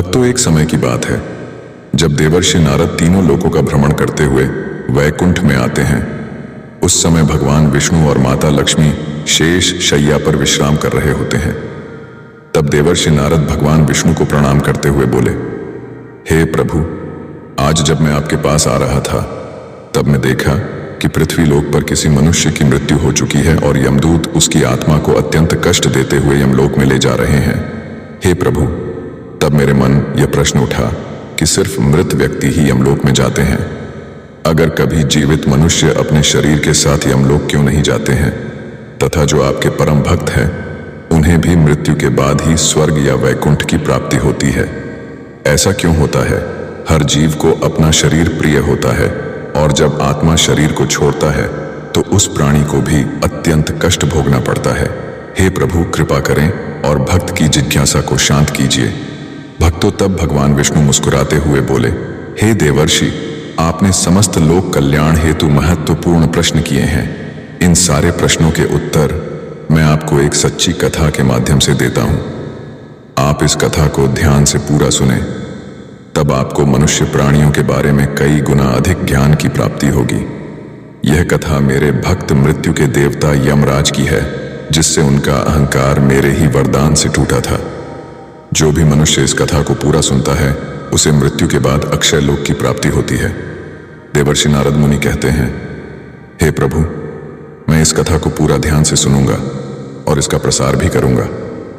भक्तों, एक समय की बात है जब देवर्षि नारद तीनों लोकों का भ्रमण करते हुए वैकुंठ में आते हैं। उस समय भगवान विष्णु और माता लक्ष्मी शेष शैया पर विश्राम कर रहे होते हैं। तब देवर्षि नारद भगवान विष्णु को प्रणाम करते हुए बोले, हे प्रभु, आज जब मैं आपके पास आ रहा था तब मैं देखा कि पृथ्वी लोक पर किसी मनुष्य की मृत्यु हो चुकी है और यमदूत उसकी आत्मा को अत्यंत कष्ट देते हुए यमलोक में ले जा रहे हैं। हे प्रभु, तब मेरे मन यह प्रश्न उठा कि सिर्फ मृत व्यक्ति ही यमलोक में जाते हैं। अगर कभी जीवित मनुष्य अपने शरीर के साथ यमलोक क्यों नहीं जाते हैं, तथा जो आपके परम भक्त हैं उन्हें भी मृत्यु के बाद ही स्वर्ग या वैकुंठ की प्राप्ति होती है। ऐसा क्यों होता है? हर जीव को अपना शरीर प्रिय होता है और जब आत्मा शरीर को छोड़ता है तो उस प्राणी को भी अत्यंत कष्ट भोगना पड़ता है। हे प्रभु, कृपा करें और भक्त की जिज्ञासा को शांत कीजिए। भक्तों, तब भगवान विष्णु मुस्कुराते हुए बोले, हे देवर्षि, आपने समस्त लोक कल्याण हेतु महत्वपूर्ण प्रश्न किए हैं। इन सारे प्रश्नों के उत्तर मैं आपको एक सच्ची कथा के माध्यम से देता हूं। आप इस कथा को ध्यान से पूरा सुने, तब आपको मनुष्य प्राणियों के बारे में कई गुना अधिक ज्ञान की प्राप्ति होगी। यह कथा मेरे भक्त मृत्यु के देवता यमराज की है, जिससे उनका अहंकार मेरे ही वरदान से टूटा था। जो भी मनुष्य इस कथा को पूरा सुनता है उसे मृत्यु के बाद अक्षय लोक की प्राप्ति होती है। देवर्षि नारद मुनि कहते हैं, हे प्रभु, मैं इस कथा को पूरा ध्यान से सुनूंगा और इसका प्रसार भी करूंगा।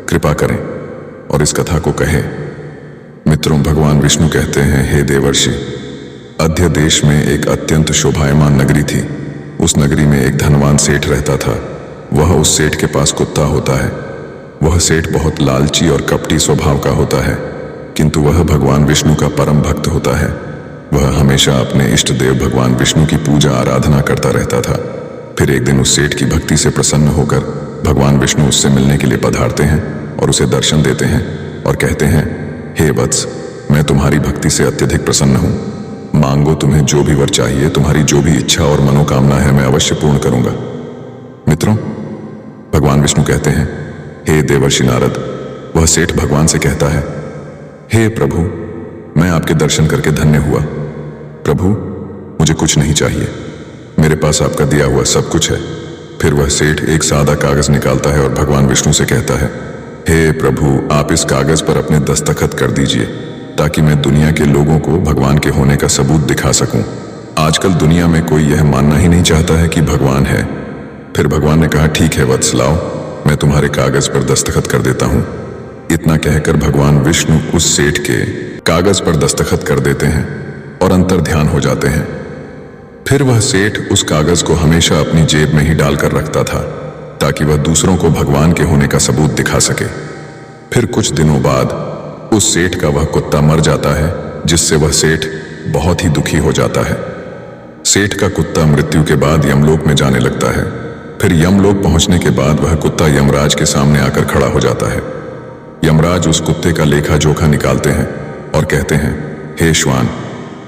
कृपा करें और इस कथा को कहे। मित्रों, भगवान विष्णु कहते हैं, हे देवर्षि, अध्य देश में एक अत्यंत शोभायमान नगरी थी। उस नगरी में एक धनवान सेठ रहता था। वह उस सेठ के पास कुत्ता होता है। वह सेठ बहुत लालची और कपटी स्वभाव का होता है, किंतु वह भगवान विष्णु का परम भक्त होता है। वह हमेशा अपने इष्ट देव भगवान विष्णु की पूजा आराधना करता रहता था। फिर एक दिन उस सेठ की भक्ति से प्रसन्न होकर भगवान विष्णु उससे मिलने के लिए पधारते हैं और उसे दर्शन देते हैं और कहते हैं, हे वत्स, मैं तुम्हारी भक्ति से अत्यधिक प्रसन्न हूँ। मांगो, तुम्हें जो भी वर चाहिए, तुम्हारी जो भी इच्छा और मनोकामना है मैं अवश्य पूर्ण करूंगा। मित्रों, भगवान विष्णु कहते हैं, हे देवर्षि नारद, वह सेठ भगवान से कहता है, हे प्रभु, मैं आपके दर्शन करके धन्य हुआ। प्रभु, मुझे कुछ नहीं चाहिए, मेरे पास आपका दिया हुआ सब कुछ है। फिर वह सेठ एक सादा कागज निकालता है और भगवान विष्णु से कहता है, हे प्रभु, आप इस कागज पर अपने दस्तखत कर दीजिए ताकि मैं दुनिया के लोगों को भगवान के होने का सबूत दिखा सकूं। आजकल दुनिया में कोई यह मानना ही नहीं चाहता है कि भगवान है। फिर भगवान ने कहा, ठीक है वत्स, लाओ, मैं तुम्हारे कागज पर दस्तखत कर देता हूं। इतना कहकर भगवान विष्णु उस सेठ के कागज पर दस्तखत कर देते हैं और अंतर ध्यान हो जाते हैं। फिर वह सेठ उस कागज को हमेशा अपनी जेब में ही डालकर रखता था ताकि वह दूसरों को भगवान के होने का सबूत दिखा सके। फिर कुछ दिनों बाद उस सेठ का वह कुत्ता मर जाता है, जिससे वह सेठ बहुत ही दुखी हो जाता है। सेठ का कुत्ता मृत्यु के बाद यमलोक में जाने लगता है। फिर यमलोक पहुंचने के बाद वह कुत्ता यमराज के सामने आकर खड़ा हो जाता है। यमराज उस कुत्ते का लेखा जोखा निकालते हैं और कहते हैं, हे श्वान,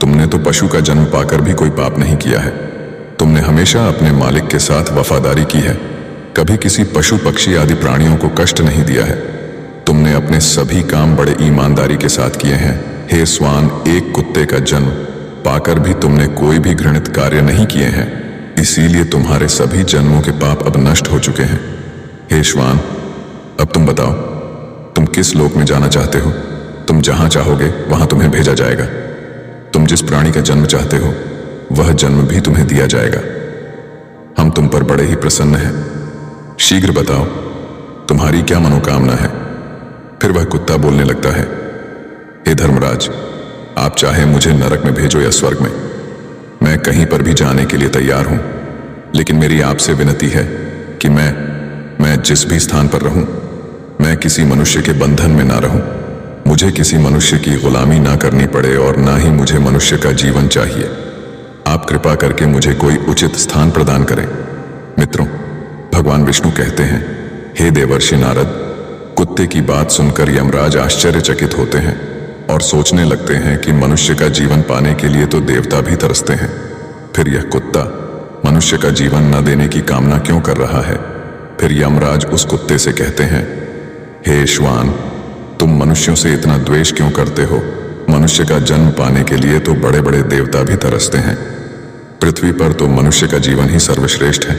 तुमने तो पशु का जन्म पाकर भी कोई पाप नहीं किया है। तुमने हमेशा अपने मालिक के साथ वफादारी की है, कभी किसी पशु पक्षी आदि प्राणियों को कष्ट नहीं दिया है। तुमने अपने सभी काम बड़े ईमानदारी के साथ किए हैं। हे स्वान, एक कुत्ते का जन्म पाकर भी तुमने कोई भी घृणित कार्य नहीं किए हैं, इसीलिए तुम्हारे सभी जन्मों के पाप अब नष्ट हो चुके हैं। हे श्वान, अब तुम बताओ, तुम किस लोक में जाना चाहते हो? तुम जहां चाहोगे वहां तुम्हें भेजा जाएगा। तुम जिस प्राणी का जन्म चाहते हो वह जन्म भी तुम्हें दिया जाएगा। हम तुम पर बड़े ही प्रसन्न हैं। शीघ्र बताओ, तुम्हारी क्या मनोकामना है? फिर वह कुत्ता बोलने लगता है, हे धर्मराज, आप चाहे मुझे नरक में भेजो या स्वर्ग में, मैं कहीं पर भी जाने के लिए तैयार हूं। लेकिन मेरी आपसे विनती है कि मैं जिस भी स्थान पर रहूं, मैं किसी मनुष्य के बंधन में ना रहूं। मुझे किसी मनुष्य की गुलामी ना करनी पड़े और ना ही मुझे मनुष्य का जीवन चाहिए। आप कृपा करके मुझे कोई उचित स्थान प्रदान करें। मित्रों, भगवान विष्णु कहते हैं, हे देवर्षि नारद, कुत्ते की बात सुनकर यमराज आश्चर्यचकित होते हैं और सोचने लगते हैं कि मनुष्य का जीवन पाने के लिए तो देवता भी तरसते हैं, फिर यह कुत्ता मनुष्य का जीवन न देने की कामना क्यों कर रहा है? फिर यमराज उस कुत्ते से कहते हैं, हे श्वान, तुम मनुष्यों से इतना द्वेष क्यों करते हो? मनुष्य का जन्म पाने के लिए तो बड़े बड़े देवता भी तरसते हैं। पृथ्वी पर तो मनुष्य का जीवन ही सर्वश्रेष्ठ है।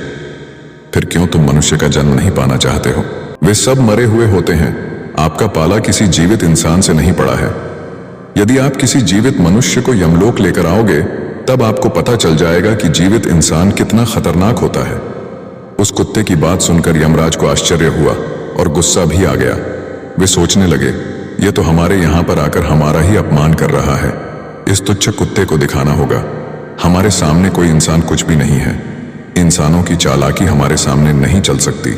फिर क्यों तुम मनुष्य का जन्म नहीं पाना चाहते हो? वे सब मरे हुए होते हैं। आपका पाला किसी जीवित इंसान से नहीं पड़ा है। यदि आप किसी जीवित मनुष्य को यमलोक लेकर आओगे, तब आपको पता चल जाएगा कि जीवित इंसान कितना खतरनाक होता है। उस कुत्ते की बात सुनकर यमराज को आश्चर्य हुआ और गुस्सा भी आ गया। वे सोचने लगे, ये तो हमारे यहाँ पर आकर हमारा ही अपमान कर रहा है। इस तुच्छ कुत्ते को दिखाना होगा। हमारे सामने कोई इंसान कुछ भी नहीं है। इंसानों की चालाकी हमारे सामने नहीं चल सकती।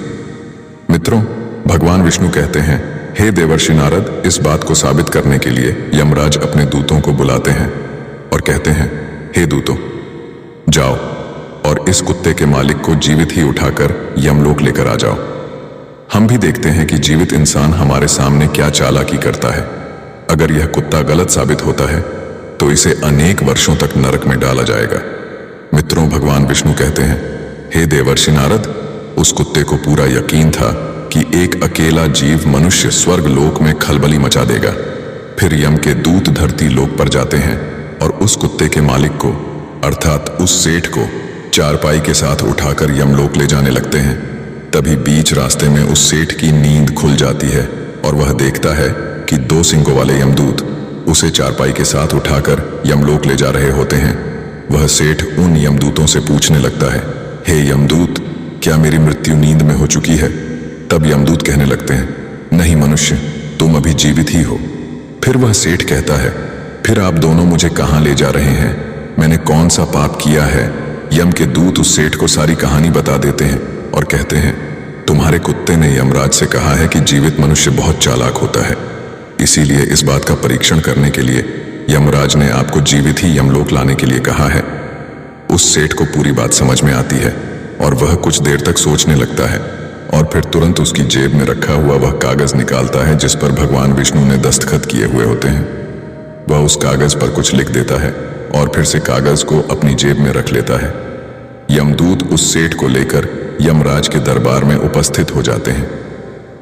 मित्रों, भगवान विष्णु कहते हैं, हे देवर्षि नारद, इस बात को साबित करने के लिए यमराज अपने दूतों को बुलाते हैं और कहते हैं, हे दूतों, जाओ और इस कुत्ते के मालिक को जीवित ही उठाकर यमलोक लेकर आ जाओ। हम भी देखते हैं कि जीवित इंसान हमारे सामने क्या चालाकी करता है। अगर यह कुत्ता गलत साबित होता है तो इसे अनेक वर्षों तक नरक में डाला जाएगा। मित्रों, भगवान विष्णु कहते हैं, हे देवर्षि नारद, उस कुत्ते को पूरा यकीन था कि एक अकेला जीव मनुष्य स्वर्ग लोक में खलबली मचा देगा। फिर यम के दूत धरती लोक पर जाते हैं और उस कुत्ते के मालिक को, अर्थात उस सेठ को, चारपाई के साथ उठाकर यमलोक ले जाने लगते हैं। तभी बीच रास्ते में उस सेठ की नींद खुल जाती है और वह देखता है कि 2 सिंगों वाले यमदूत उसे चारपाई के साथ उठाकर यमलोक ले जा रहे होते हैं। वह सेठ उन यमदूतों से पूछने लगता है, हे यमदूत, क्या मेरी मृत्यु नींद में हो चुकी है? तब यमदूत कहने लगते हैं, नहीं मनुष्य, तुम अभी जीवित ही हो। फिर वह सेठ कहता है, फिर आप दोनों मुझे कहाँ ले जा रहे हैं? मैंने कौन सा पाप किया है? यम के दूत उस सेठ को सारी कहानी बता देते हैं और कहते हैं, तुम्हारे कुत्ते ने यमराज से कहा है कि जीवित मनुष्य बहुत चालाक होता है। इसीलिए इस बात का परीक्षण करने के लिए यमराज ने आपको जीवित ही यमलोक लाने के लिए कहा है। उस सेठ को पूरी बात समझ में आती है और वह कुछ देर तक सोचने लगता है और फिर तुरंत उसकी जेब में रखा हुआ वह कागज निकालता है जिस पर भगवान विष्णु ने दस्तखत किए हुए होते हैं। वह उस कागज पर कुछ लिख देता है और फिर से कागज को अपनी जेब में रख लेता है। यमदूत उस सेठ को लेकर यमराज के दरबार में उपस्थित हो जाते हैं।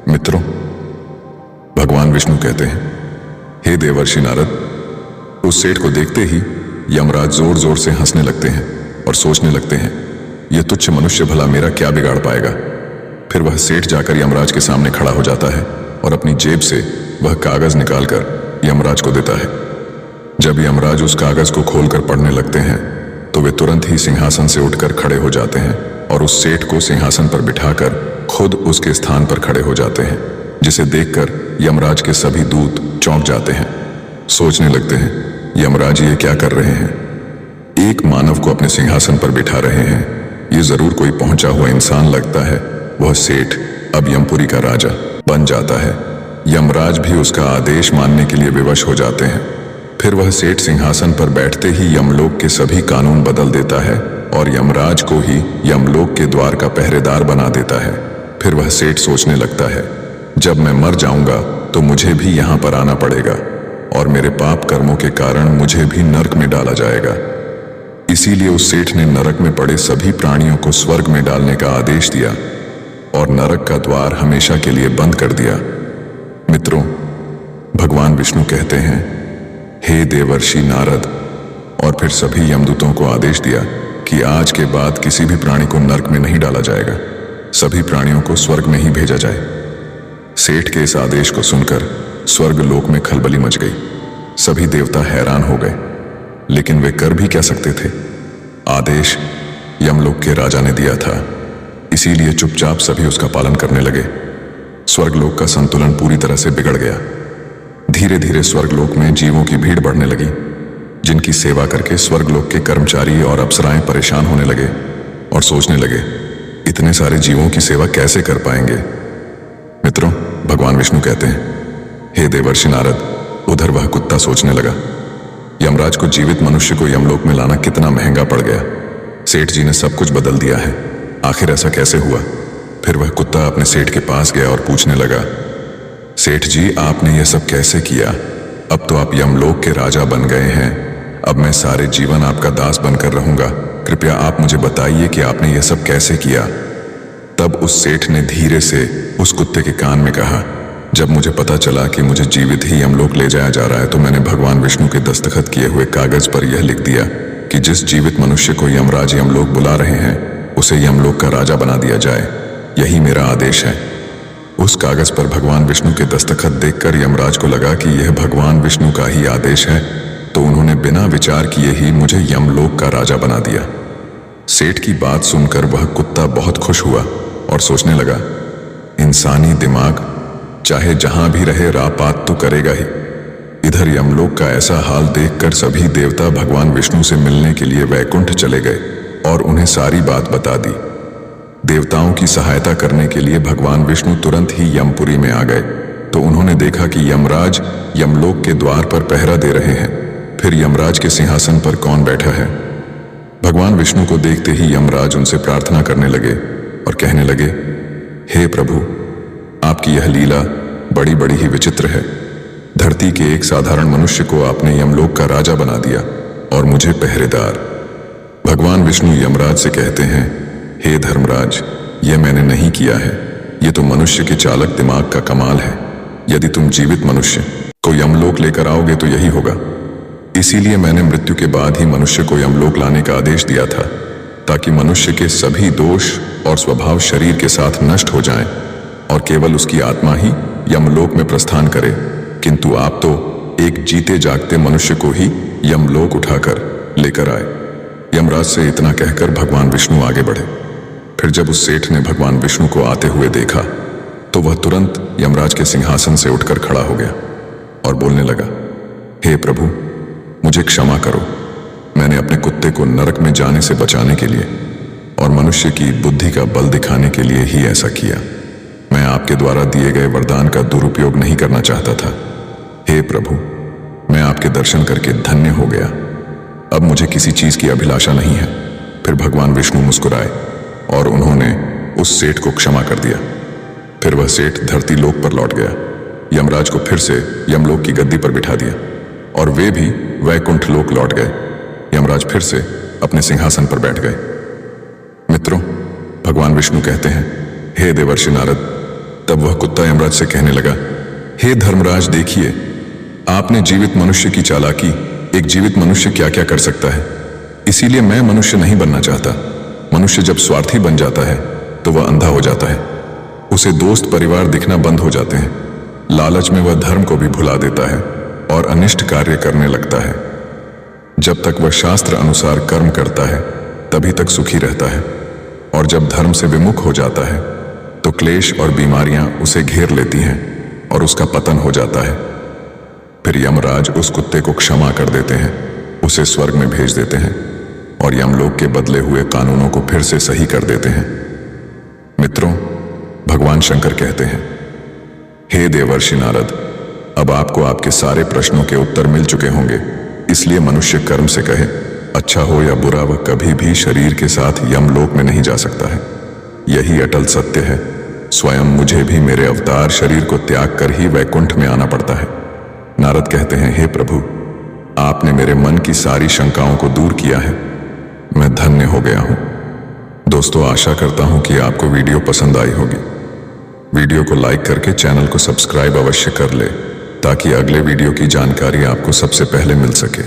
मित्रों, भगवान विष्णु कहते हैं, हे देवर्षि नारद, उस सेठ को देखते ही यमराज जोर जोर से हंसने लगते हैं और सोचने लगते हैं, यह तुच्छ मनुष्य भला मेरा क्या बिगाड़ पाएगा। फिर वह सेठ जाकर यमराज के सामने खड़ा हो जाता है और अपनी जेब से वह कागज निकालकर यमराज को देता है। जब यमराज उस कागज को खोलकर पढ़ने लगते हैं तो वे तुरंत ही सिंहासन से उठकर खड़े हो जाते हैं और उस सेठ को सिंहासन पर बिठाकर खुद उसके स्थान पर खड़े हो जाते हैं, जिसे देखकर यमराज के सभी दूत चौंक जाते हैं। सोचने लगते हैं, यमराज ये क्या कर रहे हैं? एक मानव को अपने सिंहासन पर बिठा रहे हैं। ये जरूर कोई पहुंचा हुआ इंसान लगता है। वह सेठ अब यमपुरी का राजा बन जाता है। यमराज भी उसका आदेश मानने के लिए विवश हो जाते हैं। फिर वह सेठ सिंहासन पर बैठते ही यमलोक के सभी कानून बदल देता है और यमराज को ही यमलोक के द्वार का पहरेदार बना देता है। फिर वह सेठ सोचने लगता है, जब मैं मर जाऊंगा तो मुझे भी यहाँ पर आना पड़ेगा और मेरे पाप कर्मों के कारण मुझे भी नरक में डाला जाएगा। इसीलिए उस सेठ ने नरक में पड़े सभी प्राणियों को स्वर्ग में डालने का आदेश दिया और नरक का द्वार हमेशा के लिए बंद कर दिया। मित्रों, भगवान विष्णु कहते हैं, हे देवर्षि नारद, और फिर सभी यमदूतों को आदेश दिया कि आज के बाद किसी भी प्राणी को नरक में नहीं डाला जाएगा, सभी प्राणियों को स्वर्ग में ही भेजा जाए। सेठ के इस आदेश को सुनकर स्वर्ग लोक में खलबली मच गई। सभी देवता हैरान हो गए, लेकिन वे कर भी क्या सकते थे? आदेश यमलोक के राजा ने दिया था, इसीलिए चुपचाप सभी उसका पालन करने लगे। स्वर्गलोक का संतुलन पूरी तरह से बिगड़ गया। धीरे धीरे स्वर्गलोक में जीवों की भीड़ बढ़ने लगी, जिनकी सेवा करके स्वर्गलोक के कर्मचारी और अप्सराएं परेशान होने लगे और सोचने लगे, इतने सारे जीवों की सेवा कैसे कर पाएंगे। मित्रों, भगवान विष्णु कहते हैं, हे देवर्षि नारद, उधर वह कुत्ता सोचने लगा, यमराज को जीवित मनुष्य को यमलोक में लाना कितना महंगा पड़ गया। सेठ जी ने सब कुछ बदल दिया है, आखिर ऐसा कैसे हुआ? फिर वह कुत्ता अपने सेठ के पास गया और पूछने लगा, सेठ जी, आपने यह सब कैसे किया? अब तो आप यमलोक के राजा बन गए हैं, अब मैं सारे जीवन आपका दास बनकर रहूंगा। कृपया आप मुझे बताइए कि आपने यह सब कैसे किया। तब उस सेठ ने धीरे से उस कुत्ते के कान में कहा, जब मुझे पता चला कि मुझे जीवित ही यमलोक ले जाया जा रहा है तो मैंने भगवान विष्णु के दस्तखत किए हुए कागज पर यह लिख दिया कि जिस जीवित मनुष्य को यमराज यमलोक बुला रहे हैं उसे यमलोक का राजा बना दिया जाए। यही मेरा आदेश है। उस कागज पर भगवान विष्णु के दस्तखत देखकर यमराज को लगा कि यह भगवान विष्णु का ही आदेश है, तो उन्होंने बिना विचार किए ही मुझे यमलोक का राजा बना दिया। सेठ की बात सुनकर वह कुत्ता बहुत खुश हुआ और सोचने लगा, इंसानी दिमाग चाहे जहां भी रहे रापात तो करेगा ही। इधर यमलोक का ऐसा हाल देखकर सभी देवता भगवान विष्णु से मिलने के लिए वैकुंठ चले गए और उन्हें सारी बात बता दी। देवताओं की सहायता करने के लिए भगवान विष्णु तुरंत ही यमपुरी में आ गए तो उन्होंने देखा कि यमराज यमलोक के द्वार पर पहरा दे रहे हैं। फिर यमराज के सिंहासन पर कौन बैठा है? भगवान विष्णु को देखते ही यमराज उनसे प्रार्थना करने लगे और कहने लगे, हे प्रभु, आपकी यह लीला बड़ी बड़ी ही विचित्र है। धरती के एक साधारण मनुष्य को आपने यमलोक का राजा बना दिया और मुझे पहरेदार। भगवान विष्णु यमराज से कहते हैं, हे धर्मराज, यह मैंने नहीं किया है, यह तो मनुष्य के चालक दिमाग का कमाल है। यदि तुम जीवित मनुष्य को यमलोक लेकर आओगे तो यही होगा। इसीलिए मैंने मृत्यु के बाद ही मनुष्य को यमलोक लाने का आदेश दिया था, ताकि मनुष्य के सभी दोष और स्वभाव शरीर के साथ नष्ट हो जाएं और केवल उसकी आत्मा ही यमलोक में प्रस्थान करे। किंतु आप तो एक जीते जागते मनुष्य को ही यमलोक उठाकर लेकर आए। यमराज से इतना कहकर भगवान विष्णु आगे बढ़े। फिर जब उस सेठ ने भगवान विष्णु को आते हुए देखा तो वह तुरंत यमराज के सिंहासन से उठकर खड़ा हो गया और बोलने लगा, हे प्रभु, मुझे क्षमा करो। मैंने अपने कुत्ते को नरक में जाने से बचाने के लिए और मनुष्य की बुद्धि का बल दिखाने के लिए ही ऐसा किया। मैं आपके द्वारा दिए गए वरदान का दुरुपयोग नहीं करना चाहता था। हे प्रभु, मैं आपके दर्शन करके धन्य हो गया। अब मुझे किसी चीज की अभिलाषा नहीं है। फिर भगवान विष्णु मुस्कुराए और उन्होंने उस सेठ को क्षमा कर दिया। फिर वह सेठ धरती लोक पर लौट गया। यमराज को फिर से यमलोक की गद्दी पर बिठा दिया और वे भी वैकुंठ लोक लौट गए। यमराज फिर से अपने सिंहासन पर बैठ गए। मित्रों, भगवान विष्णु कहते हैं, हे देवर्षि नारद। तब वह कुत्ता यमराज से कहने लगा, हे धर्मराज, देखिए, आपने जीवित मनुष्य की चालाकी, एक जीवित मनुष्य क्या क्या कर सकता है। इसीलिए मैं मनुष्य नहीं बनना चाहता। मनुष्य जब स्वार्थी बन जाता है तो वह अंधा हो जाता है। उसे दोस्त परिवार दिखना बंद हो जाते हैं। लालच में वह धर्म को भी भुला देता है और अनिष्ट कार्य करने लगता है। जब तक वह शास्त्र अनुसार कर्म करता है तभी तक सुखी रहता है, और जब धर्म से विमुख हो जाता है तो क्लेश और बीमारियां उसे घेर लेती हैं और उसका पतन हो जाता है। फिर यमराज उस कुत्ते को क्षमा कर देते हैं, उसे स्वर्ग में भेज देते हैं और यमलोक के बदले हुए कानूनों को फिर से सही कर देते हैं। मित्रों, भगवान शंकर कहते हैं, हे देवर्षि नारद, अब आपको आपके सारे प्रश्नों के उत्तर मिल चुके होंगे। इसलिए मनुष्य कर्म से कहे, अच्छा हो या बुरा, वह कभी भी शरीर के साथ यमलोक में नहीं जा सकता है। यही अटल सत्य है। स्वयं मुझे भी मेरे अवतार शरीर को त्याग कर ही वैकुंठ में आना पड़ता है। नारद कहते हैं, हे प्रभु, आपने मेरे मन की सारी शंकाओं को दूर किया है। मैं धन्य हो गया हूं। दोस्तों, आशा करता हूं कि आपको वीडियो पसंद आई होगी। वीडियो को लाइक करके चैनल को सब्सक्राइब अवश्य कर ले, ताकि अगले वीडियो की जानकारी आपको सबसे पहले मिल सके।